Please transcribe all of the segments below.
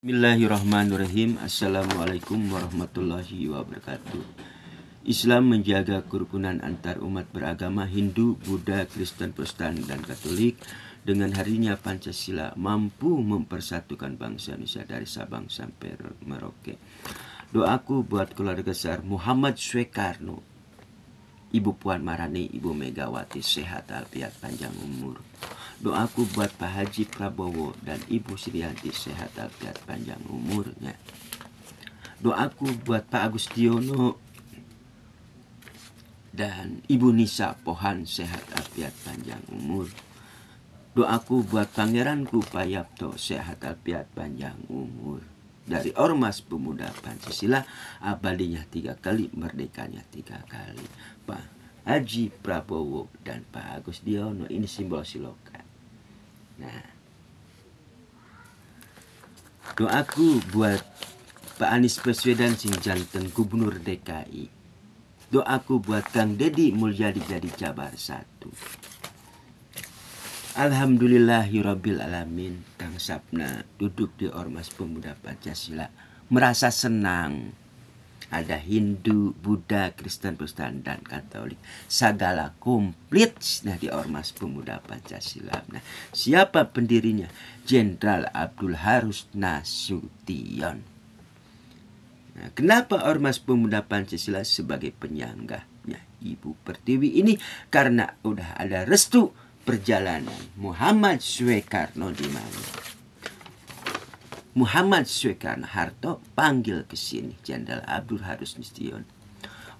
Bismillahirrahmanirrahim. Assalamualaikum warahmatullahi wabarakatuh. Islam menjaga kerukunan antar umat beragama Hindu, Buddha, Kristen, Protestan, dan Katolik. Dengan harinya Pancasila mampu mempersatukan bangsa Indonesia dari Sabang sampai Merauke. Doaku buat keluarga besar Muhammad Soekarno, Ibu Puan Maharani, Ibu Megawati sehat walafiat panjang umur. Doaku buat Pak Haji Prabowo dan Ibu Sriyanti sehat walafiat panjang umurnya. Doaku buat Pak Agustiono dan Ibu Nisa Pohan sehat walafiat panjang umur. Doaku buat Pangeranku Pak Yapto sehat walafiat panjang umur. Dari Ormas Pemuda Pancasila, abadinya 3 kali, merdekanya 3 kali. Pak Haji Prabowo dan Pak Agustiono, ini simbol silokan. Nah, doaku buat Pak Anies Baswedan sing janten Gubernur DKI. Doaku buat Kang Deddy Mulyadi jadi Jabar 1. Alhamdulillahirabbil alamin. Kang Sapna duduk di Ormas Pemuda Pancasila merasa senang. Ada Hindu, Buddha, Kristen, Protestan, dan Katolik. Segala komplit nah di Ormas Pemuda Pancasila. Nah, siapa pendirinya? Jenderal Abdul Harus Nasution. Nah, kenapa Ormas Pemuda Pancasila sebagai penyanggahnya Ibu Pertiwi ini? Karena udah ada restu perjalanan Muhammad Soekarno di mana. Muhammad Soekarno Harto panggil ke sini Jenderal Abdul Harus Nasution.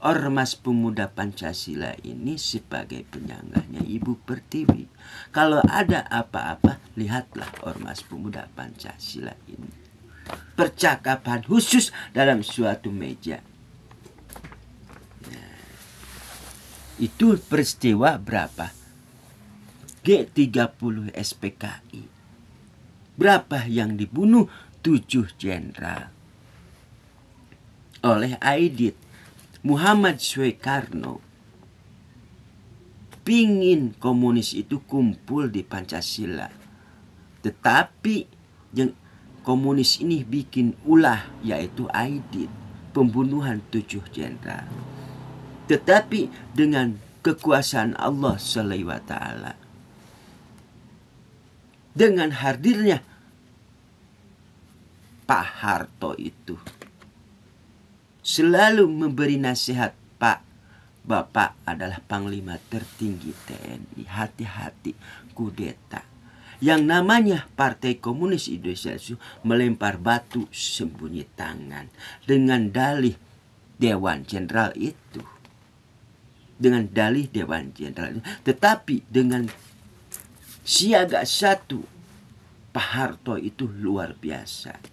Ormas Pemuda Pancasila ini sebagai penyanggahnya Ibu Pertiwi. Kalau ada apa-apa, lihatlah Ormas Pemuda Pancasila ini. Percakapan khusus dalam suatu meja. Nah, itu peristiwa berapa? G30 SPKI. Berapa yang dibunuh? 7 jenderal. Oleh Aidit. Muhammad Soekarno pingin komunis itu kumpul di Pancasila. Tetapi yang komunis ini bikin ulah, yaitu Aidit. Pembunuhan 7 jenderal. Tetapi dengan kekuasaan Allah SWT, dengan hadirnya Pak Harto itu selalu memberi nasihat, Pak, Bapak adalah Panglima tertinggi TNI, hati-hati kudeta. Yang namanya Partai Komunis Indonesia itu melempar batu sembunyi tangan dengan dalih Dewan Jenderal itu. Dengan dalih Dewan Jenderal itu. Tetapi dengan siaga 1 Pak Harto itu luar biasa.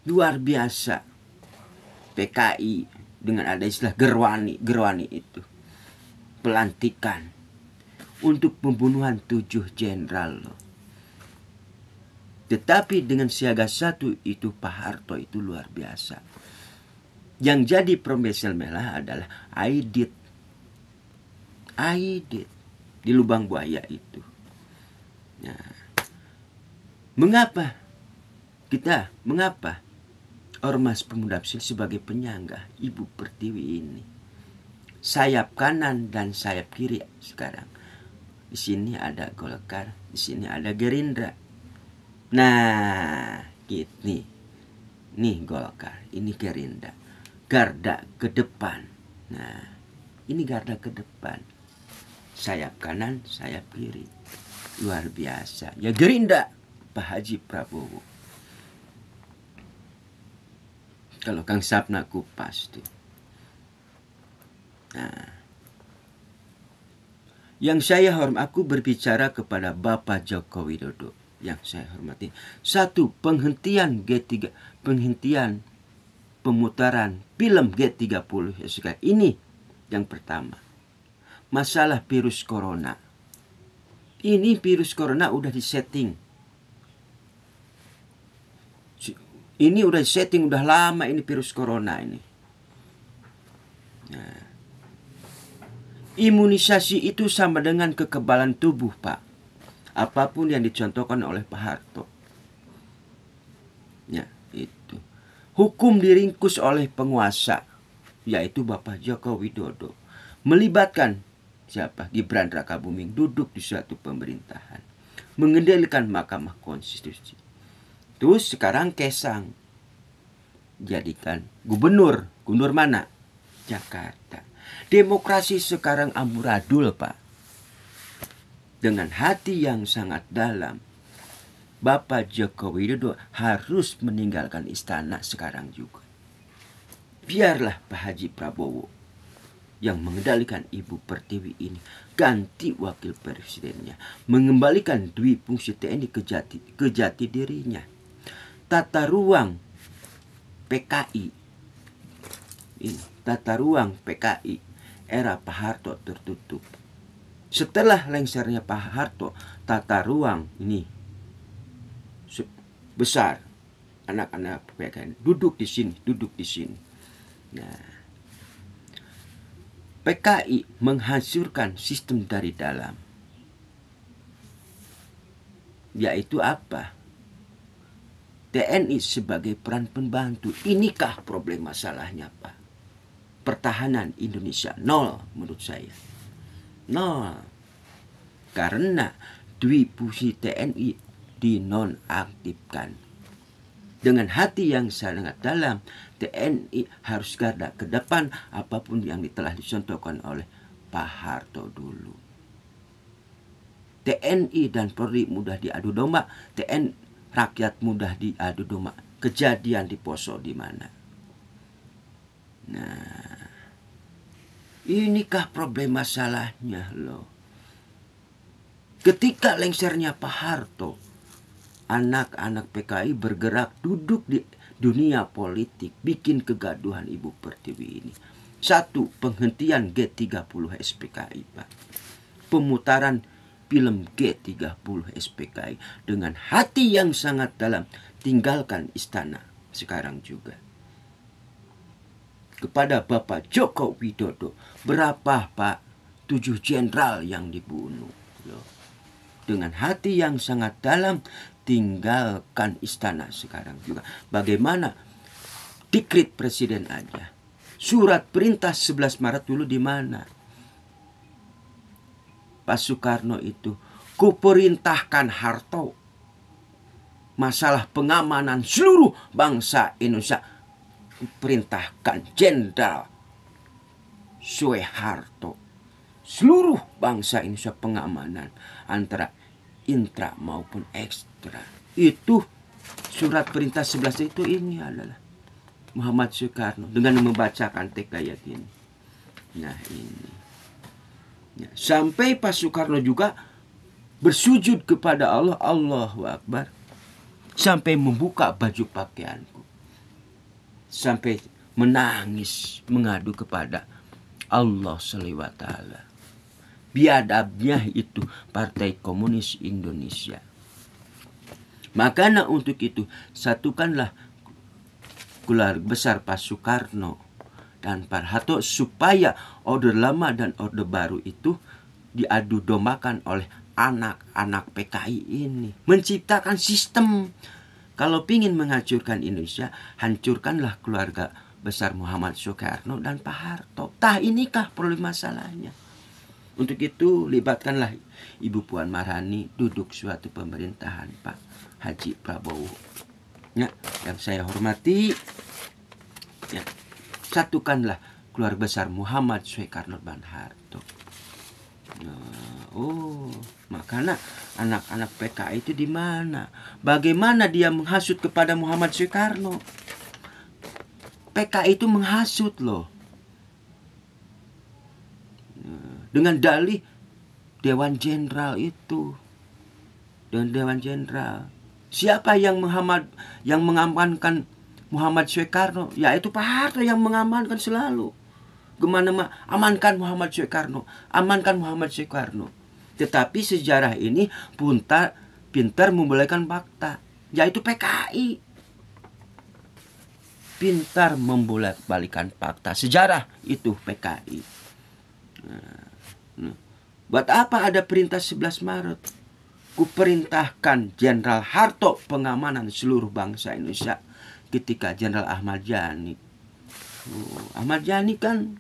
Luar biasa. PKI dengan ada istilah gerwani itu. Pelantikan untuk pembunuhan 7 jenderal. Tetapi dengan siaga 1 itu Pak Harto itu luar biasa. Yang jadi pembesar merah adalah Aidit. Aidit di lubang buaya itu. Nah, mengapa Ormas Pemuda Pancasila sebagai penyanggah Ibu Pertiwi ini? Sayap kanan dan sayap kiri sekarang. Di sini ada Golkar, di sini ada Gerindra. Nah, ini Golkar, ini Gerindra. Garda ke depan. Nah, ini garda ke depan. Sayap kanan, sayap kiri. Luar biasa. Ya Gerindra, Pak Haji Prabowo. Kalau Kang Sapna kupas tuh. Nah, yang saya hormat, aku berbicara kepada Bapak Joko Widodo. Yang saya hormati. 1. Penghentian pemutaran film G30 SPKI. Ini yang pertama. Masalah virus corona. Ini virus corona udah disetting. Ini udah disetting, udah lama ini virus corona ini. Nah, imunisasi itu sama dengan kekebalan tubuh, Pak. apapun yang dicontohkan oleh Pak Harto. Ya, itu. Hukum diringkus oleh penguasa, yaitu Bapak Joko Widodo. Melibatkan siapa? Gibran Rakabuming duduk di suatu pemerintahan. Mengendalikan Mahkamah Konstitusi. Terus sekarang Kaesang jadikan gubernur. Gubernur mana? Jakarta. Demokrasi sekarang amburadul, Pak. Dengan hati yang sangat dalam, Bapak Joko Widodo harus meninggalkan istana sekarang juga. Biarlah Pak Haji Prabowo yang mengendalikan Ibu Pertiwi ini, ganti wakil presidennya, mengembalikan dui fungsi TNI ke jati dirinya. Tata ruang PKI ini, tata ruang PKI era Pak Harto tertutup. Setelah lengsernya Pak Harto, tata ruang ini besar. Anak-anak PKI duduk di sini, duduk di sini. Nah, PKI menghancurkan sistem dari dalam. Yaitu apa? TNI sebagai peran pembantu. Inikah problem masalahnya, Pak? Pertahanan Indonesia nol menurut saya. Nol. Karena dui fungsi TNI dinonaktifkan. Dengan hati yang sangat dalam, TNI harus garda ke depan apapun yang telah dicontohkan oleh Pak Harto dulu. TNI dan Polri mudah diadu domba, TNI rakyat mudah diadu domba. Kejadian di Poso di mana? Nah, inikah problem masalahnya loh. Ketika lengsernya Pak Harto, anak-anak PKI bergerak duduk di dunia politik, bikin kegaduhan Ibu Pertiwi ini. Satu, penghentian G30 SPKI, Pak. Pemutaran film G30 SPKI dengan hati yang sangat dalam, tinggalkan istana sekarang juga. Kepada Bapak Joko Widodo, berapa Pak? 7 jenderal yang dibunuh. Loh. Dengan hati yang sangat dalam, tinggalkan istana sekarang juga. Bagaimana? Dekret presiden aja. Surat perintah 11 Maret dulu di mana? Pak Soekarno itu, kuperintahkan Harto masalah pengamanan seluruh bangsa Indonesia. Kuperintahkan Jenderal Soeharto seluruh bangsa Indonesia pengamanan antara intra maupun ekstra. Itu surat perintah 11 itu ini adalah Muhammad Soekarno dengan membacakan teks ayat ini. Nah ini. Ya, sampai Pak Soekarno juga bersujud kepada Allah, Allahu Akbar. Sampai membuka baju pakaianku. Sampai menangis, mengadu kepada Allah SWT. Biadabnya itu Partai Komunis Indonesia. Makanya untuk itu satukanlah keluarga besar Pak Soekarno dan Pak Harto supaya Orde Lama dan Orde Baru itu diadu dombakan oleh anak-anak PKI ini. Menciptakan sistem. Kalau ingin menghancurkan Indonesia, hancurkanlah keluarga besar Muhammad Soekarno dan Pak Harto. Tah inikah problem masalahnya? Untuk itu libatkanlah Ibu Puan Maharani duduk suatu pemerintahan Pak Haji Prabowo. Ya, yang saya hormati, ya, satukanlah keluarga besar Muhammad Soekarno dan Harto. Oh, makanya anak-anak PKI itu di mana? Bagaimana dia menghasut kepada Muhammad Soekarno? PKI itu menghasut loh. Dengan dalih Dewan Jenderal itu. Dan Dewan Jenderal. Siapa yang mengamankan Muhammad Soekarno? Yaitu Pak Harto yang mengamankan selalu. Gimana amankan Muhammad Soekarno? Amankan Muhammad Soekarno. Tetapi sejarah ini pintar membolehkan fakta. Yaitu PKI. Pintar membolak-balikan fakta. Sejarah itu PKI. Buat apa ada perintah 11 Maret? kuperintahkan Jenderal Harto pengamanan seluruh bangsa Indonesia ketika Jenderal Ahmad Yani. Ahmad Yani kan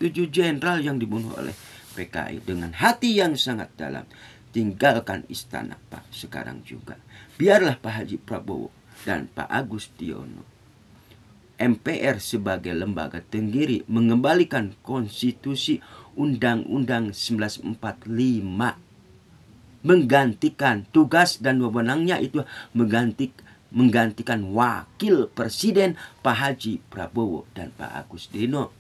7 jenderal yang dibunuh oleh PKI dengan hati yang sangat dalam. Tinggalkan istana Pak sekarang juga. Biarlah Pak Haji Prabowo dan Pak Agus Tiono, MPR sebagai lembaga tenggiri, mengembalikan konstitusi Undang-Undang 1945. Menggantikan tugas dan wewenangnya itu menggantikan wakil presiden Pak Haji Prabowo dan Pak Agus Tiono.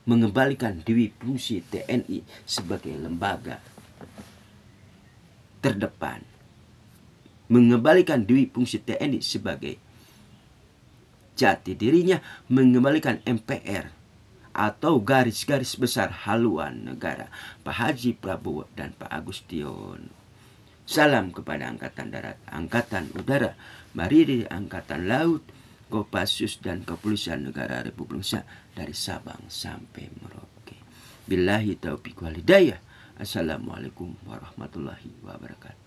Mengembalikan dwi fungsi TNI sebagai lembaga terdepan. Mengembalikan dwi fungsi TNI sebagai jati dirinya, mengembalikan MPR atau garis-garis besar haluan negara Pak Haji Prabowo dan Pak Agus Tiono. Salam kepada Angkatan Darat, Angkatan Udara, Mariri, Angkatan Laut, Kopassus dan Kepolisian Negara Republik Indonesia dari Sabang sampai Merauke. Billahi taufiq wal hidayah. Assalamualaikum warahmatullahi wabarakatuh.